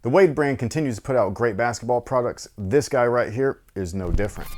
The Wade brand continues to put out great basketball products. This guy right here is no different.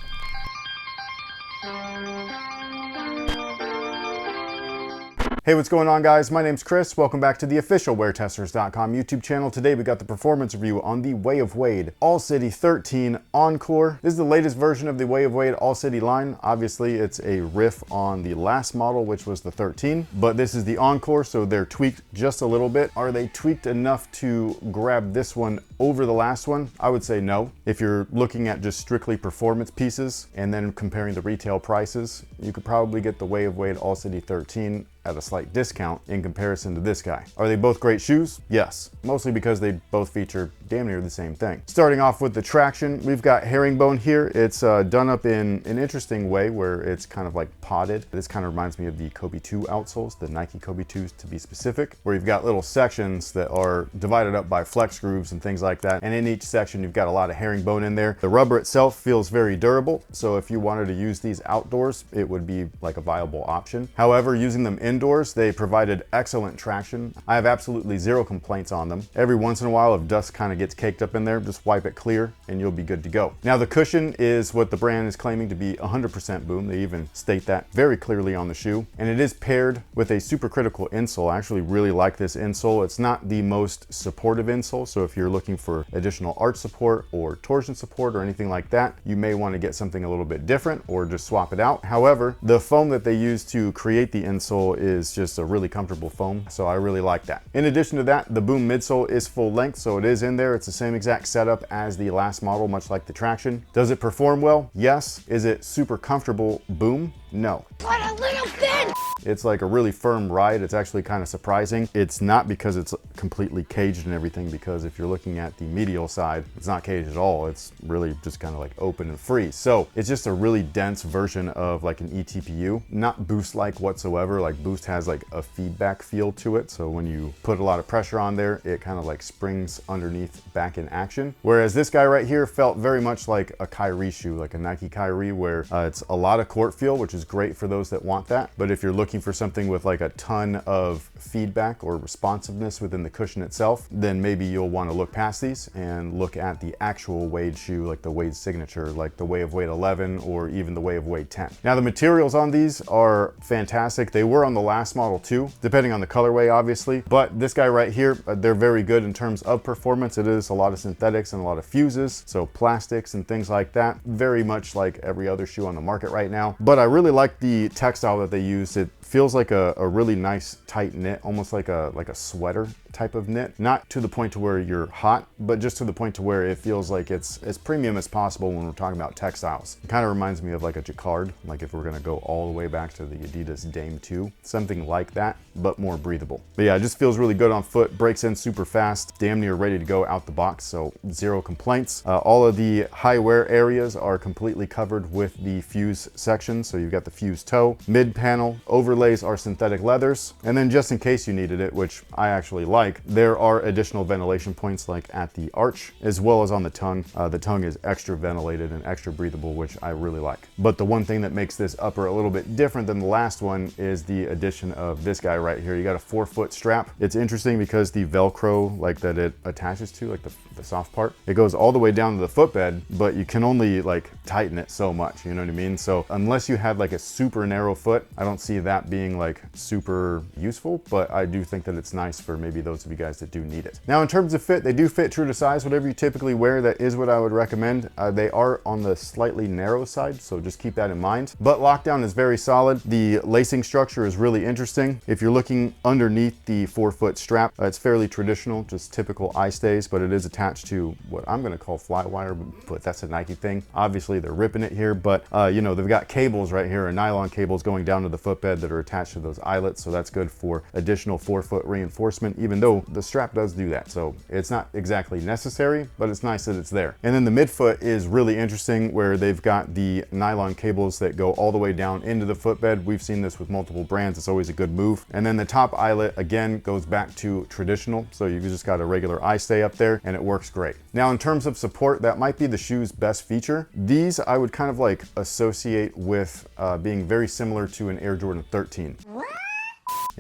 Hey, what's going on, guys? My name's Chris. Welcome back to the official WearTesters.com YouTube channel. Today we got the performance review on the Way of Wade All City 13 Encore. This is the latest version of the Way of Wade All City line. Obviously, it's a riff on the last model, which was the 13, but this is the Encore, so they're tweaked just a little bit. Are they tweaked enough to grab this one over the last one? I would say no. If you're looking at just strictly performance pieces and then comparing the retail prices, you could probably get the Way of Wade All City 13 at a slight discount in comparison to this guy. Are they both great shoes? Yes, mostly because they both feature damn near the same thing. Starting off with the traction, we've got herringbone here. It's done up in an interesting way where it's kind of like potted. This kind of reminds me of the Kobe 2 outsoles, the Nike Kobe 2s to be specific, where you've got little sections that are divided up by flex grooves and things like that. And in each section, you've got a lot of herringbone in there. The rubber itself feels very durable. So if you wanted to use these outdoors, it would be like a viable option. However, using them indoors, they provided excellent traction. I have absolutely zero complaints on them. Every once in a while, if dust kind of gets caked up in there, just wipe it clear and you'll be good to go. Now, the cushion is what the brand is claiming to be 100% boom. They even state that very clearly on the shoe. And it is paired with a supercritical insole. I actually really like this insole. It's not the most supportive insole, so if you're looking for additional arch support or torsion support or anything like that, you may want to get something a little bit different or just swap it out. However, the foam that they use to create the insole is just a really comfortable foam, so I really like that. In addition to that, the boom midsole is full length, so it is in there. It's the same exact setup as the last model, much like the traction. Does it perform well? Yes. Is it super comfortable boom? No. What a little bitch! It's like a really firm ride. It's actually kind of surprising. It's not because it's completely caged and everything, because if you're looking at the medial side, it's not caged at all. It's really just kind of like open and free. So it's just a really dense version of like an eTPU, not Boost-like whatsoever. Like Boost has like a feedback feel to it. So when you put a lot of pressure on there, it kind of like springs underneath back in action. Whereas this guy right here felt very much like a Kyrie shoe, like a Nike Kyrie, where it's a lot of court feel, which is great for those that want that. But if you're looking for something with like a ton of feedback or responsiveness within the cushion itself, then maybe you'll want to look past these and look at the actual Wade shoe, like the Wade signature, like the Way of Wade 11 or even the Way of Wade 10. Now, the materials on these are fantastic. They were on the last model too, depending on the colorway, obviously. But this guy right here, they're very good in terms of performance. It is a lot of synthetics and a lot of fuses, so plastics and things like that. Very much like every other shoe on the market right now. But I really like the textile that they use. It feels like a really nice tight knit, almost like a sweater type of knit. Not to the point to where you're hot, but just to the point to where it feels like it's as premium as possible when we're talking about textiles. It kind of reminds me of like a jacquard, like if we're gonna go all the way back to the Adidas Dame 2, something like that, but more breathable. But yeah, it just feels really good on foot, breaks in super fast, damn near ready to go out the box, so zero complaints. All of the high wear areas are completely covered with the fuse section, so you've got the fuse toe, mid panel, overlays are synthetic leathers, and then just in case you needed it, which I actually like, there are additional ventilation points like at the arch as well as on the tongue. The tongue is extra ventilated and extra breathable, which I really like. But the one thing that makes this upper a little bit different than the last one is the addition of this guy right here. You got a 4-foot strap. It's interesting because the Velcro like that it attaches to, like the soft part, it goes all the way down to the footbed, but you can only like tighten it so much, you know what I mean? So unless you had like a super narrow foot, I don't see that being like super useful, but I do think that it's nice for maybe those of you guys that do need it. Now, in terms of fit, they do fit true to size. Whatever you typically wear, that is what I would recommend. They are on the slightly narrow side, so just keep that in mind. But lockdown is very solid. The lacing structure is really interesting. If you're looking underneath the 4-foot strap, it's fairly traditional, just typical eye stays, but it is attached to what I'm gonna call fly wire, but that's a Nike thing. Obviously, they're ripping it here, but you know, they've got cables right here, and nylon cables going down to the footbed that are attached to those eyelets, so that's good for additional 4-foot reinforcement, even though the strap does do that. So it's not exactly necessary, but it's nice that it's there. And then the midfoot is really interesting, where they've got the nylon cables that go all the way down into the footbed. We've seen this with multiple brands. It's always a good move. And then the top eyelet, again, goes back to traditional. So you've just got a regular eye stay up there, and it works great. Now, in terms of support, that might be the shoe's best feature. These I would kind of like associate with being very similar to an Air Jordan 13.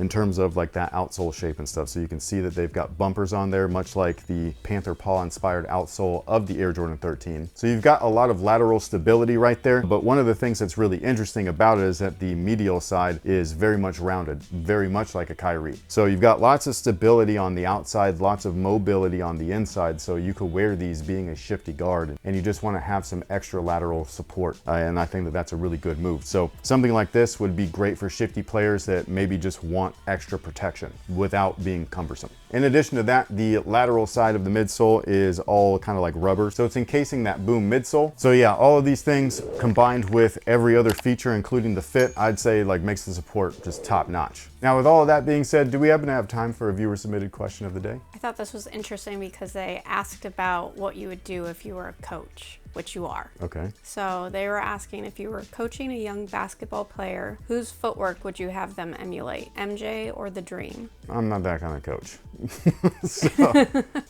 in terms of like that outsole shape and stuff. So you can see that they've got bumpers on there, much like the Panther Paw inspired outsole of the Air Jordan 13. So you've got a lot of lateral stability right there. But one of the things that's really interesting about it is that the medial side is very much rounded, very much like a Kyrie. So you've got lots of stability on the outside, lots of mobility on the inside. So you could wear these being a shifty guard, and you just want to have some extra lateral support. And I think that that's a really good move. So something like this would be great for shifty players that maybe just want extra protection without being cumbersome. In addition to that, the lateral side of the midsole is all kind of like rubber. So it's encasing that boom midsole. So yeah, all of these things combined with every other feature, including the fit, I'd say like makes the support just top notch. Now, with all of that being said, do we happen to have time for a viewer submitted question of the day? I thought this was interesting because they asked about what you would do if you were a coach, which you are. Okay. So they were asking, if you were coaching a young basketball player, whose footwork would you have them emulate, MJ or the Dream? I'm not that kind of coach. So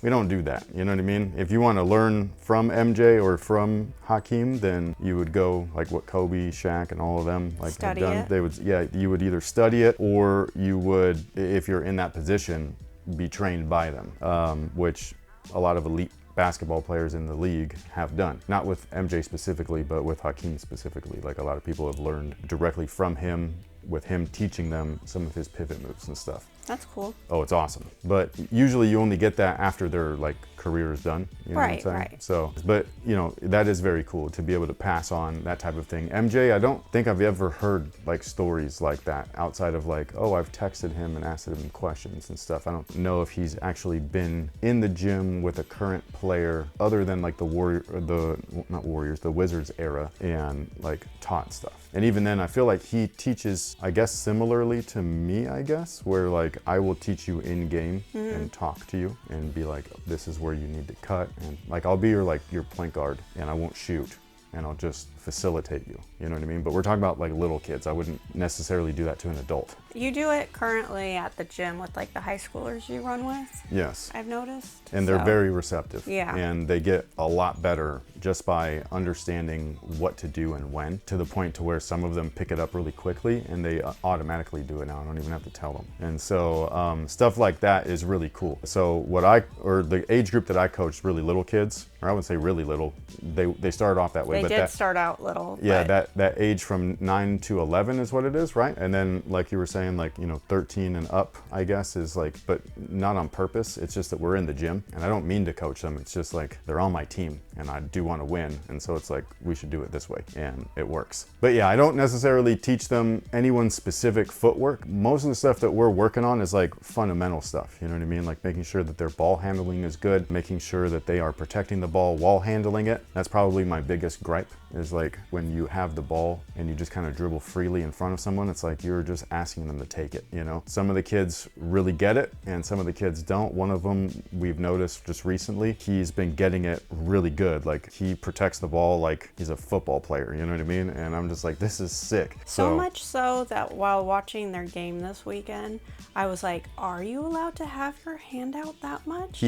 we don't do that. You know what I mean? If you want to learn from MJ or from Hakeem, then you would go like what Kobe, Shaq, and all of them like have done. It. They would, yeah, you would either study it or you would, if you're in that position, be trained by them, which a lot of elite basketball players in the league have done. Not with MJ specifically, but with Hakeem specifically. Like a lot of people have learned directly from him, with him teaching them some of his pivot moves and stuff. That's cool. Oh, it's awesome. But usually you only get that after their like career is done. You know what I'm saying? Right. So, but you know, that is very cool to be able to pass on that type of thing. MJ, I don't think I've ever heard like stories like that outside of like, oh, I've texted him and asked him questions and stuff. I don't know if he's actually been in the gym with a current player other than like the the Wizards era and like taught stuff. And even then, I feel like he teaches, I guess, similarly to me, I guess, where like I will teach you in game and talk to you and be like, this is where you need to cut. And like, I'll be your point guard and I won't shoot and I'll just facilitate you. You know what I mean? But we're talking about like little kids. I wouldn't necessarily do that to an adult. You do it currently at the gym with like the high schoolers you run with? Yes. I've noticed. And they're very receptive. Yeah. And they get a lot better just by understanding what to do and when, to the point to where some of them pick it up really quickly and they automatically do it now. I don't even have to tell them. And so stuff like that is really cool. So the age group that I coached, really little kids, or I wouldn't say really little, they started off that way. They did start out little. Yeah, that age from 9 to 11 is what it is, right? And then like you were saying, like, you know, 13 and up, I guess, is like, but not on purpose. It's just that we're in the gym and I don't mean to coach them. It's just like they're on my team and I do want to win. And so it's like, we should do it this way and it works. But yeah, I don't necessarily teach them anyone's specific footwork. Most of the stuff that we're working on is like fundamental stuff. You know what I mean? Like making sure that their ball handling is good, making sure that they are protecting the ball while handling it. That's probably my biggest gripe, is like when you have the ball and you just kind of dribble freely in front of someone, it's like you're just asking them to take it, you know? Some of the kids really get it and some of the kids don't. One of them we've noticed just recently, he's been getting it really good. Like he protects the ball like he's a football player, you know what I mean? And I'm just like, this is sick. So much so that while watching their game this weekend, I was like, are you allowed to have your hand out that much?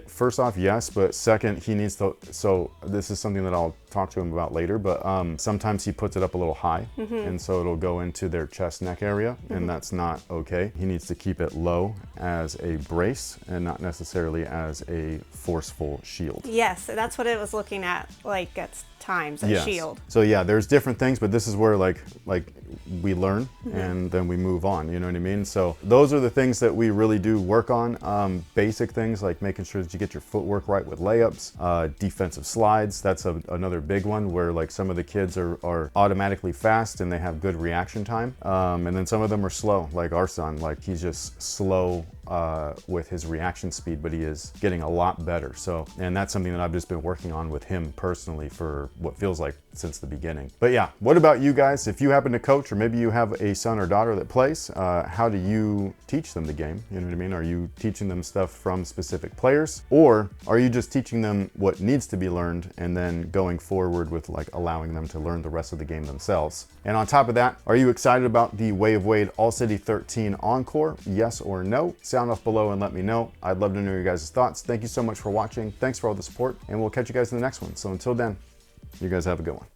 First off, yes, but second, he needs to, so this is something that I'll talk to him about later, but sometimes he puts it up a little high and so it'll go into their chest neck area and that's not okay. He needs to keep it low as a brace and not necessarily as a forceful shield. Yes, that's what it was looking at, like at times, a shield. So yeah, there's different things, but this is where like we learn and then we move on, you know what I mean? So those are the things that we really do work on. Basic things like making sure that you get your footwork right with layups, defensive slides. That's another big one where like some of the kids are automatically fast and they have good reaction time. And then some of them are slow, like our son, like he's just slow with his reaction speed, but he is getting a lot better. So, and that's something that I've just been working on with him personally for what feels like since the beginning. But yeah, what about you guys? If you happen to coach, or maybe you have a son or daughter that plays, how do you teach them the game? You know what I mean? Are you teaching them stuff from specific players, or are you just teaching them what needs to be learned and then going forward with like allowing them to learn the rest of the game themselves? And on top of that, are you excited about the Way of Wade All City 13 Encore? Yes or no? Sound off below and let me know. I'd love to know your guys' thoughts. Thank you so much for watching. Thanks for all the support, and we'll catch you guys in the next one. So until then, you guys have a good one.